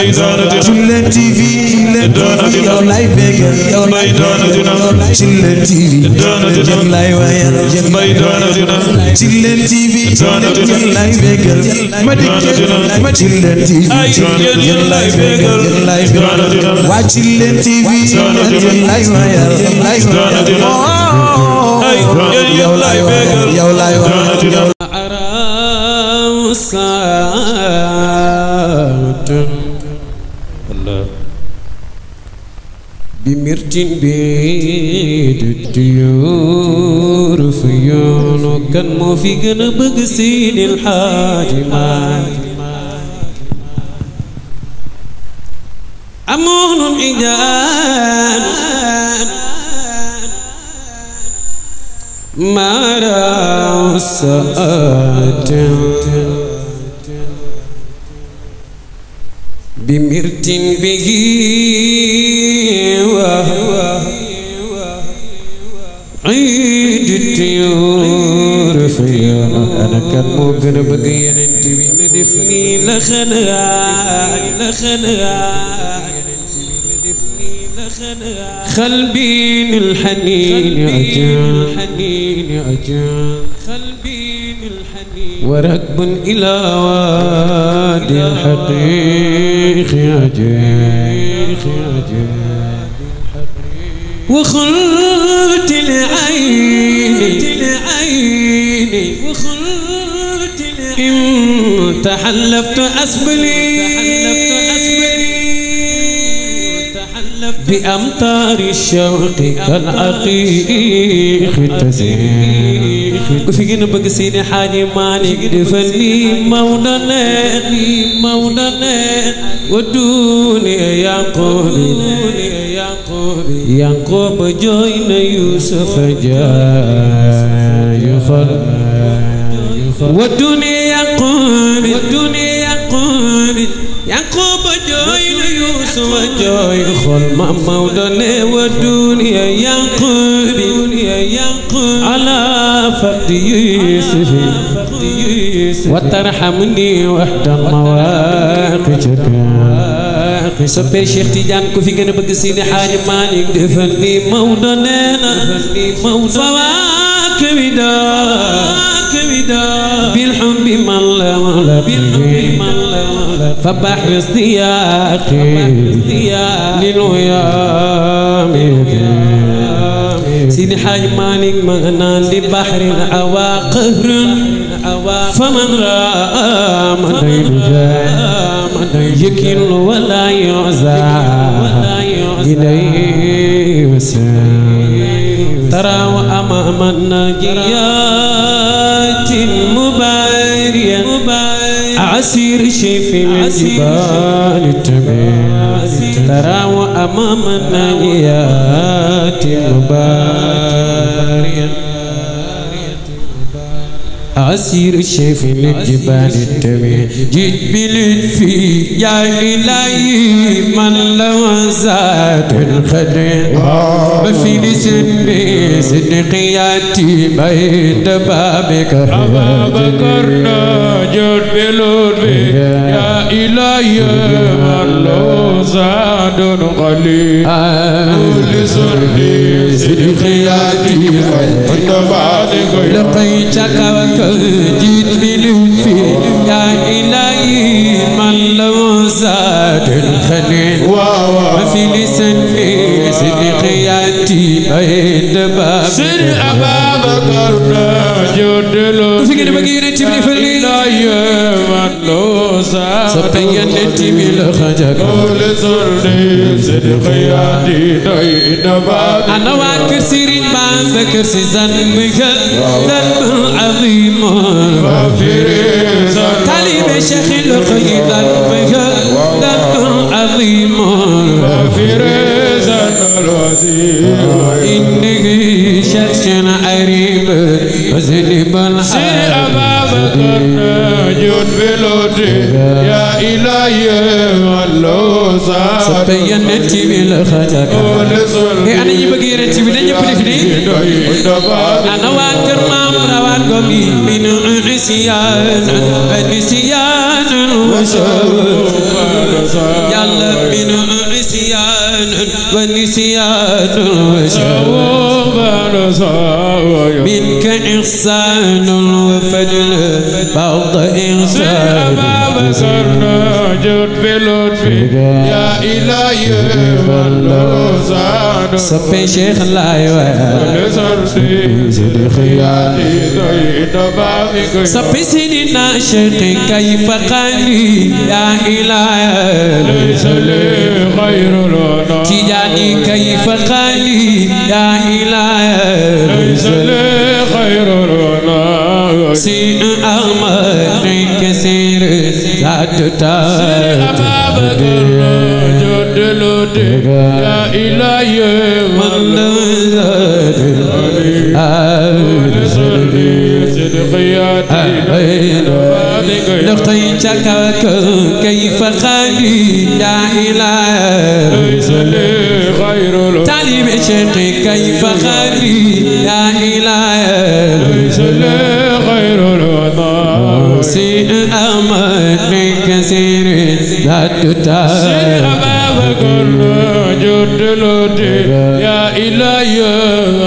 Chillen TV yow lay bégal yow lay Chillen TV yow lay wayal Chillen TV yow lay bégal ma Chillen TV yow lay bégal waa Chillen TV yow lay wayal yow lay bégal yow lay wayal بمرتين بيد الطيور فيون كان مو في جنب غسيل الحاجمات أمون إجان ما رأسات بمرتين عيد الطيور فيانا أنا كان ممكن بقي ننتبه ندفني خلبين الحنين أجان وركب إلى وادي الحقيق أجان وخلت العين إن تحلفت أسبلي بأمطار الشوق كالعقيق تزيد وفي جنبك سيدي حاجي مالك دفني مولانا ودوني يعقوب جوين يوسف جاي ودوني يعقوب جوين يوسف جاي خل ما مولانا ودوني يعقوب على فقد يوسف وترحمني وحد مواقفك سبير شيخ تيجان كوفي جن بقسيني حاج مالك دفني موضننا فواكب بالحب ملا فبحر استياقي للويام سيدي حاج مالك مغنى لبحر العواقر فمن رأى مدين يكل ولا يعزى إليه وسام ترى أمام الناجيات مباريا عسير شيف الجبال التميم ترى أمام الناجيات مباريا عسير الشيف للجبال التميم جيت بلطفي يا إلهي من لو زاد الخدر بفلس بصدقياتي بين بابك ربنا جيت بلطفي يا إلهي من لو زاد الخدر بفلس بصدقياتي بين بابك لقيتك جيت بلطفي يا إلهي من لو زاد الخليل وفي لساني صدقياتي بين باب سر أبا بكر جدلو في كده بقينا تبني في الليل من لو زاد سبيا نتبي لخجك قول سرني صدقياتي بين باب أنا واكر سيرين بان ذكر سيزان بك ذنب عظيم طالب شيخ الخير ذنب عظيم إنك شخص عريب وزنب الحال أبا بكر جود بلوتي يا إلهي والله سبيا نتي بالخجك أنا يبقى نتي بالنجبني أنا واكر مام روان قومي من نسيان وشر يا ونسيان وشوق منك إحسان وفضل بعض إحسان جود بلطفي يا إلهي واللوزان سبي شيخ الله سبي سيدنا شيخ كيف قالي يا إلهي ليس لي غير لنا تجاني كيف قالي يا إلهي ليس لي غير لنا سين أمر كثير ذات تاج جود لطفي يا إلهي لقيتك كيف خالي يا إلهي ليس لي غير تعليم شيخي كيف خالي يا إلهي ليس لي غير الوضع سيء أمر كثير ذات تاج جود لطفي يا إلهي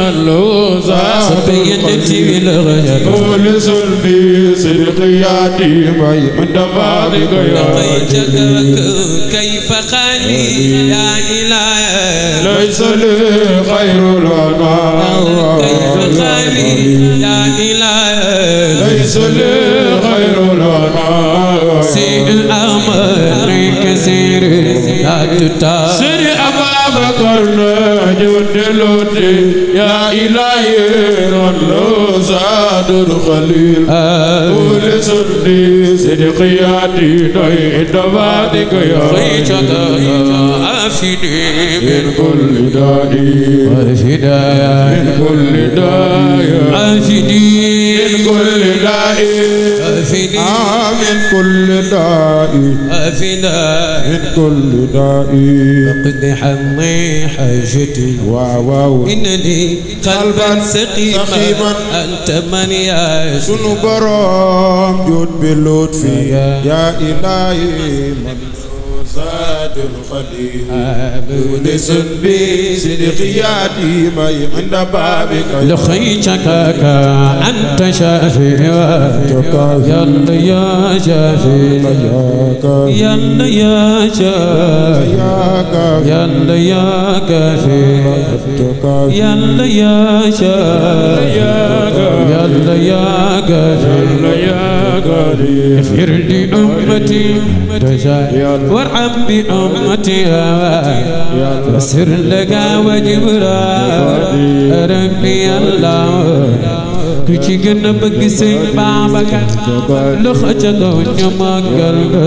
اللوزان سبينتي بالغجر كل سلبي صدقياتي من دفاتك لقيتك كيف خالي يا إلهي ليس لي غير الوضع كيف خالي يا إلهي ليس لي غير الوضع سيء الأمر كثير لا تتابع سر أبا بكر جود لطفي يا إلهي اللوزان الخليل كل سلبي صدقياتي من دفاتك لقيتك أفدي من كل داعي وفدايا من كل داعي أفدي من كل داعي أفدي من كل داعي أفدايا من كل داعي قد حمي حاجتي واو إنني قلبا سقيما أنت من يا sunu borom jود بلطفي يا إلهي من زاد القدير كل سلبي صدقياتي عند بابك لقيتك أنت شافي يلا يا شافي يلا يا شافي يلا يا كافي يلا يا شافي يلا يا كافي اغفر لأمتي وارحم بأمتي وسر لك وجبرا ربي الله كي gëna bëgg sëñ Babacar loxo ca kaw ñu màggal ga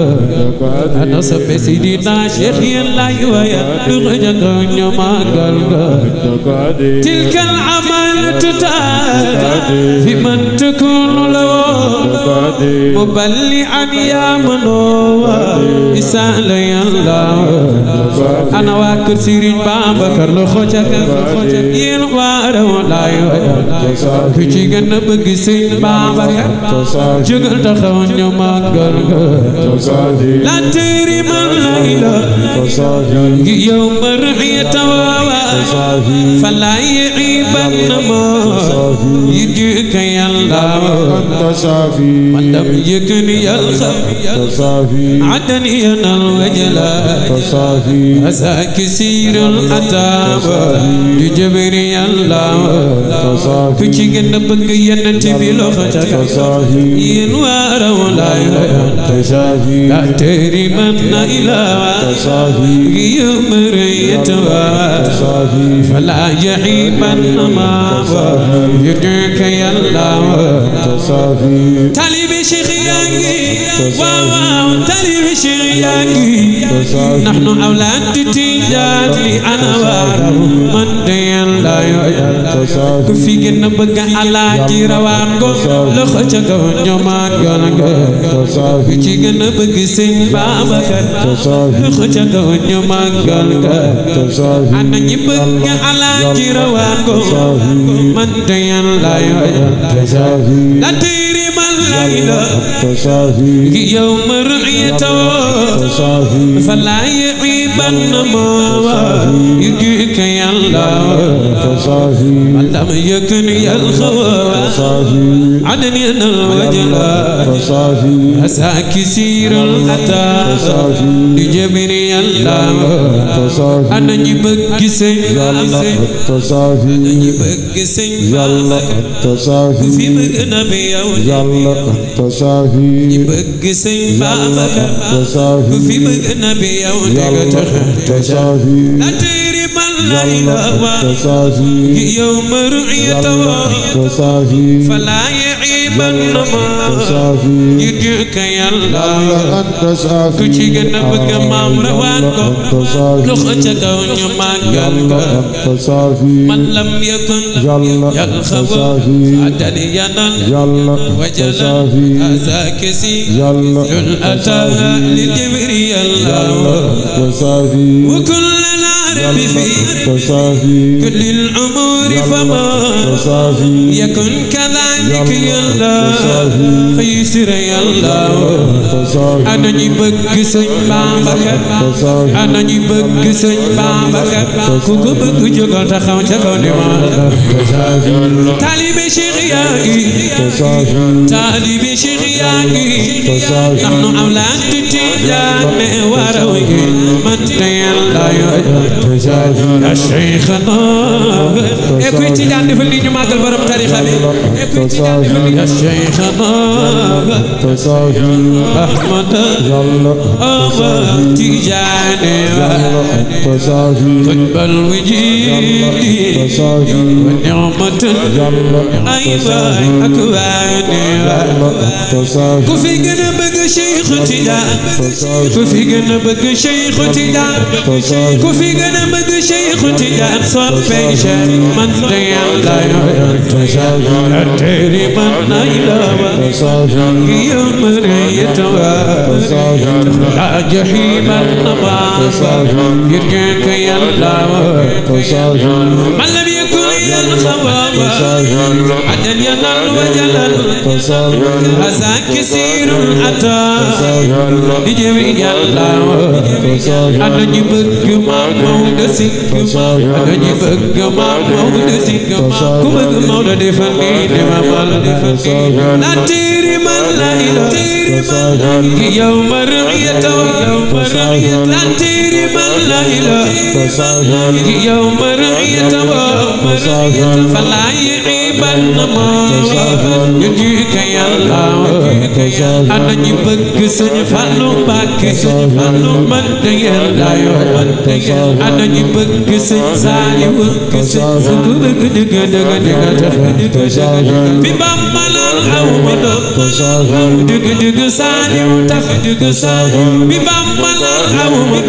ana soppe Sidina Cheikh Yàlla waya loxo ca kaw ñu màggal ga tilka al amalatu fi man takunu lahu muballi'an ya manowa isala Yàlla ana waa kër Sëriñ Babacar loxo ca kaw yéen waa raw laay waya ku ci gën na bëgg sëñ Babacar jógal taxaw ñu màggal ga la tëri man la ila yow mariyata waawa fala yiban ma yijik Yàlla man dam yëgni yàlla adan yanal wajla asa kisirul ataba du jabri Yàlla ku ci gën na bëgg yonent bi loxo ca kaw yéen waa raw laay la tëri man na ilaa yow mariyata waawa fala yiban ma yijik Yàlla talibi Cheikh yaa ngi waaw talibi Cheikh yaa ngi nahnu awlaad Tijaan li anwaar man de Yàlla ku fi gën a bëgg Alaaji rawaan go loxo ca kaw ñu màggal ga ku ci gën a bëgg sëñ Babacar loxo ca kaw ñu màggal ga ana ñi bëgg Alaaji rawaan go man de Yàlla la tëri man la ila yow mariyata fala yiban بنما يديك يا الله من لم يكن يلخوا عنني الوجل أسا كثير الأتى لجبري الله أنا نبكي سيالله نبكي سيالله في مغنبي يالله نبكي سيالله في مغنبي لا تيري من لا إله يوم رؤيته فلا يعيبن ما يدعك يا الله كتشيغن بك مام روانكو لخجك ونمانك من لم يكن يلخو عدني ينال وجل هذا كسي الأتى لجبري الله وكلنا رب في كل الأمور فما يكن كذلك يا الله خيسر يا الله أنا نبغي سنبابك أنا نبغي سنبابك كوكو بكوجو تخاو تخاو نما طالب شيخياكي طالب شيخياكي نحن أولاد تيجان وراوي من تيلا يا شيخنا إكوي تيجان نفلي جماعة البرم تاريخ إكوي تيجان نفلي يا شيخنا أحمد أبا تيجان قطب الوجود ونعمة أيضا أكوان كفي جنبك شيخ تيجان كفي جنبك شيخ تيجان كفي جنبك شيخ تيجان صفيش من تيان لا يرتجل تيري من نيلا يوم ريتوا لا جحيم النبا يرجعك يا الله من لم يكن يلخوا عدن ينال وجلال هذا كثير أتى لجميع الله أنا نبغي ما مودسك أنا نبغي ما مودسك كم مود دفني دم لا تيري من لا إله يوم رؤيته لا تيري من لا إله يوم رؤيته فلا يعيبن ما يجيك يا الله أنا نبغي سنفعل باك من تيلا أنا نبغي سنزالي ببامبلا الأول دق دق سالي وتخدق سالي ببامبلا الأول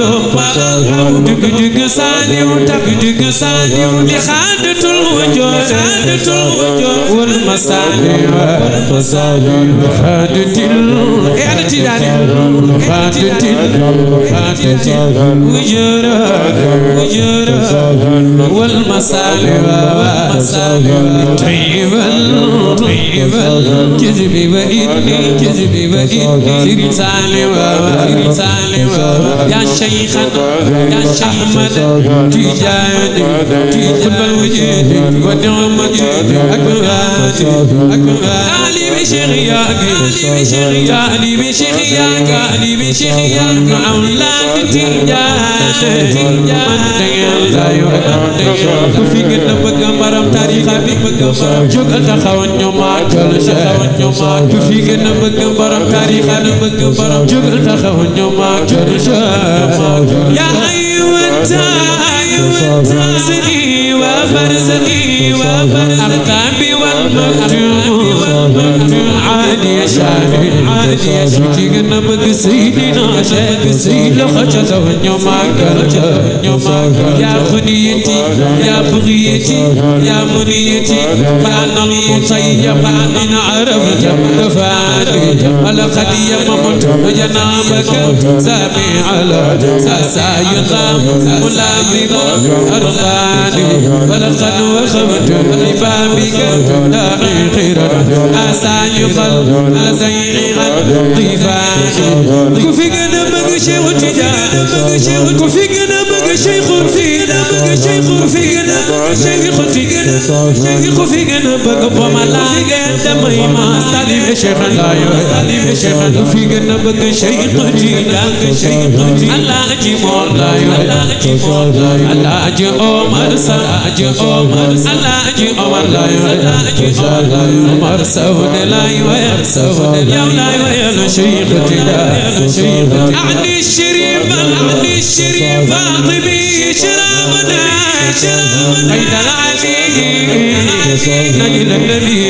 دق دق سالي وتخدق سالي لخادة الوجود والمسالي خادة والمسالي طيبا جذبي وإني رسالي يا شيخنا يا أحمد تجاني قلب الوجود ونعمة أكبر علي بشغياك علي بشغياك أولاد تجاني كفي قد بقى مرم تاريخ بك جوكل تخاون يومات كفي قد بقى مرم تاريخ بك جوكل تخاون يومات يا أيوة زدي وفرزدي أرقامي والمكتوم عالي شاهد تيجنا بك سيدنا شاك سيد خجته نيوماك يا خنيتي يا بغيتي يا منيتي فأنا المطيب فأنا عرفت دفعتي على خدي ممت جنابك سامي على سايقا ملابب أرضاني ولقد وخمت لبابك داعي أساني قلب لزيغ ضيفان كفقنا بق شيخ تجاه كفقنا بق شيخ فينا كفقنا شيخ فقنا بق بملاقة دمي ما سليم شيخنا كفقنا بق شيخ تجاه الله أجي مولا الله أجي عمر الله أجي عمر عمر سود لا يسود يا لا شيخ تجاه أعني الشريف فاطمي شرابنا بيت العلي نجل النبي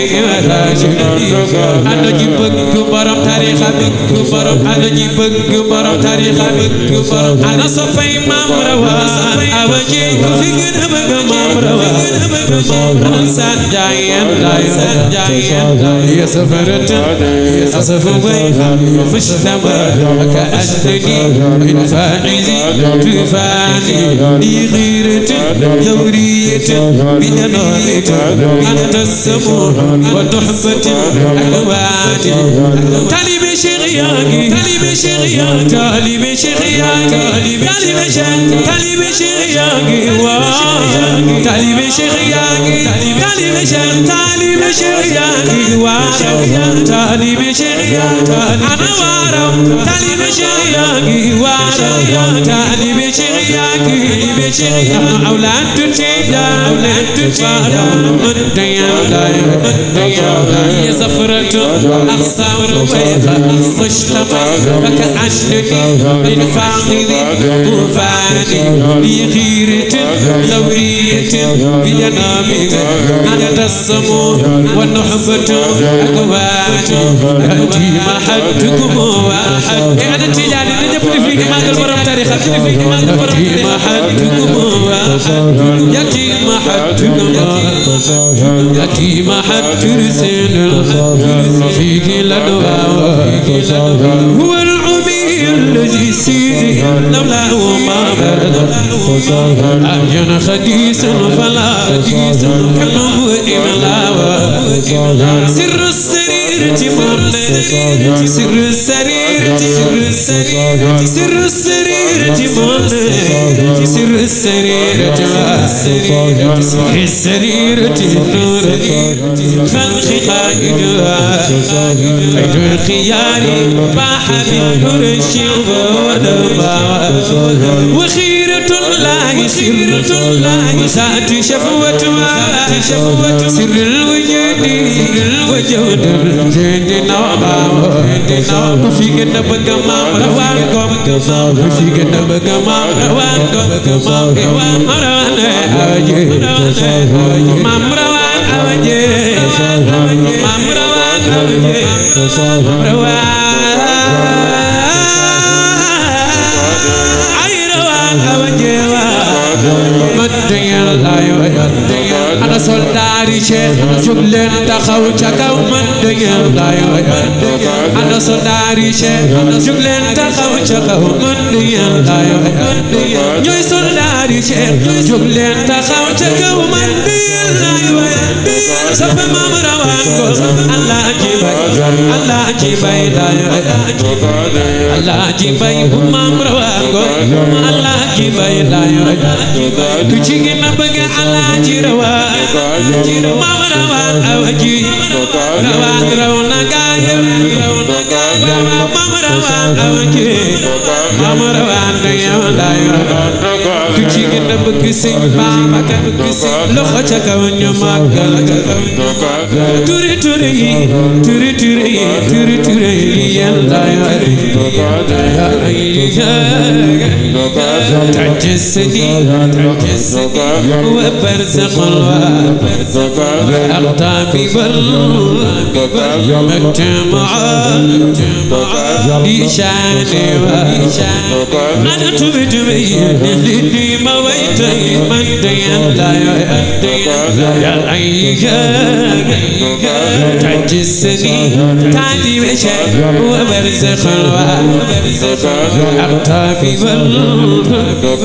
أنا جيبك برام تاريخ أنا جيبك برام تاريخ أنا صفي مامروان أوجيك في قلبك مامروان أنا سجاين يا سفرت مشتمل كأنني من فانزي تفاني لغيرة ثورية بدنية أنت السمو وتحفة ألواني طالب شغياكي طالب شغياكي أنا وارم طالب شغياكي أولاد تجاه من ديان يا زفرة أقصى بيضة مجتمع كأنني من فاقد طوفاني لغيرة ثورية بجنابي أنا السمو والنحبة أقواتي أنتي ما حدكم واحد أنا تجاني نجبني فيك ما تبرم تاريخ أنتي ما حدكم واحد يكي ما حدكم يكي ما حد ترسل فيك لدواء هو العمي الذي سيدي لولا ما برد أجن خديس فلا كنه إملاوة سر السرير تمام سر السرير تمام سر السرير تمام سر السرير تنور خلق قائدها قيد الخيار بحبيب الشيخ وخيرة الله سر الله ذات شفوتها سر الوجود وجود الجند نوام في جنب جمام روانكم في جنب جمام روانكم روان أوجي مام روان أوجي مام روان أوجي روان أنا soldaari Cheikh jóg leen taxaw ca kaw man dëggal laay ana soldaari Cheikh jóg leen taxaw ca kaw man dëggal laay ñooy soldaari Cheikh jóg leen taxaw ca kaw man dëggal laay safa maam rawaan ko Allah ji bay laay Allah ji bay bu maam rawaan ko Allah ji bay laay ku ci gën a bëgg Allah ji rawaan maam rawaan awaji rawaan raw na gaayam maam rawaan awaji maam rawaan dayow laay ku ci gën a bëgg Sëñ Babacar loxo ca kaw ñu màggal turi turi yi yàlla ya tajسدي وبرزق الأقطاب والمجتمع لشاني أنا تبت للي مويتي من دين لا يا تجسدي تعدي بشر وبرزق الأقطاب والمجتمع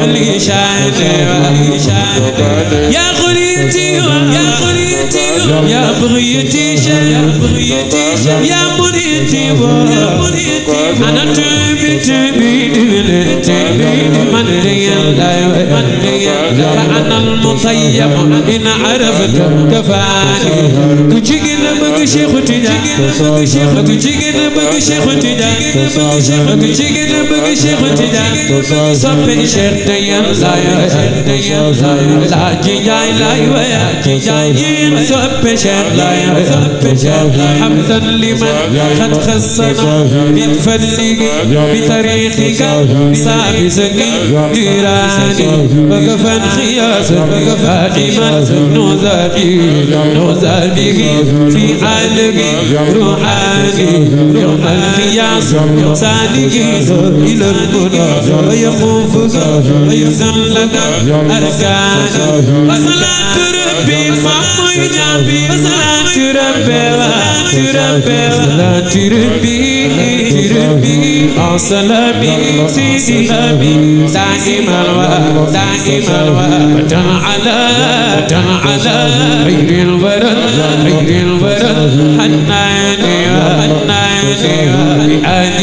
علي شان يا غريتي يا بغيتي يا مريتي أنا تبي من فأنا المطيب إن عرفت كفاني كجيجن بق شيخ تجاني كجيجن بق شيخ تجاني كجيجن بق شيخ تجاني صبي شيخ ديان لا جيجاي لا يويا جيجاي صبي شيخ لا حمدا لمن قد خصنا من فضلك بطريقك سابسك إيراني وقفا خياسا فاتما نوزادي في عالم روحاني يوم الخياس صادق إلى المنى ويخوفك ويسلك أركانا وصلاة ربي صامي وصلاة ربي سلامي سيدي دائم الوا وتعالى خير الورى حناني آده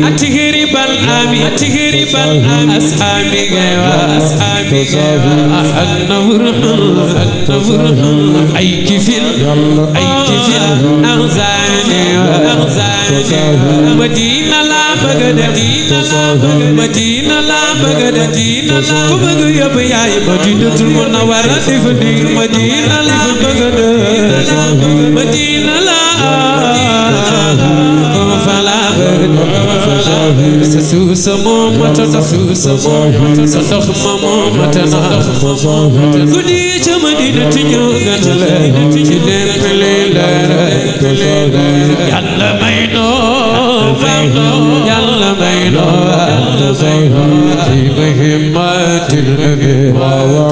أتهرب الآمي أصحابي النور أي كفل أغزاني مدينة لا بغد كبغ يبياي مدينة المنورة تفدي مدينة لا بغد مدينة لا فلا بغد سسوس مومتنا سنخ مومتنا كدي جمدينة نيوغن يلا مينو في بهمات النبي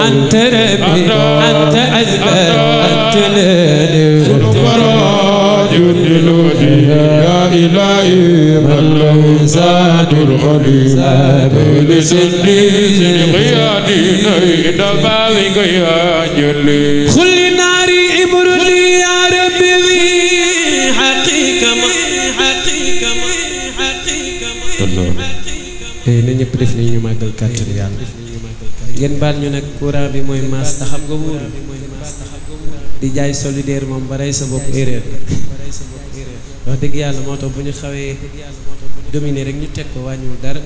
أنت ربي أنت أزبر أنت ليلي يا إلهي من له زاد الخليل لسني قيادي نيد بالغ يا جلي خل ناري إبرلي يا ربي حقيقة na ñëpp def ni ñu màggal kàttan yàlla ngeen baal ñu nag courant bi mooy maas te xam nga wóor di jaay solidaire moom ba rey sa bopp erreur wax dëgg yàlla moo tax bu ñu xawee dominer rek ñu teg ko wàññiwul dara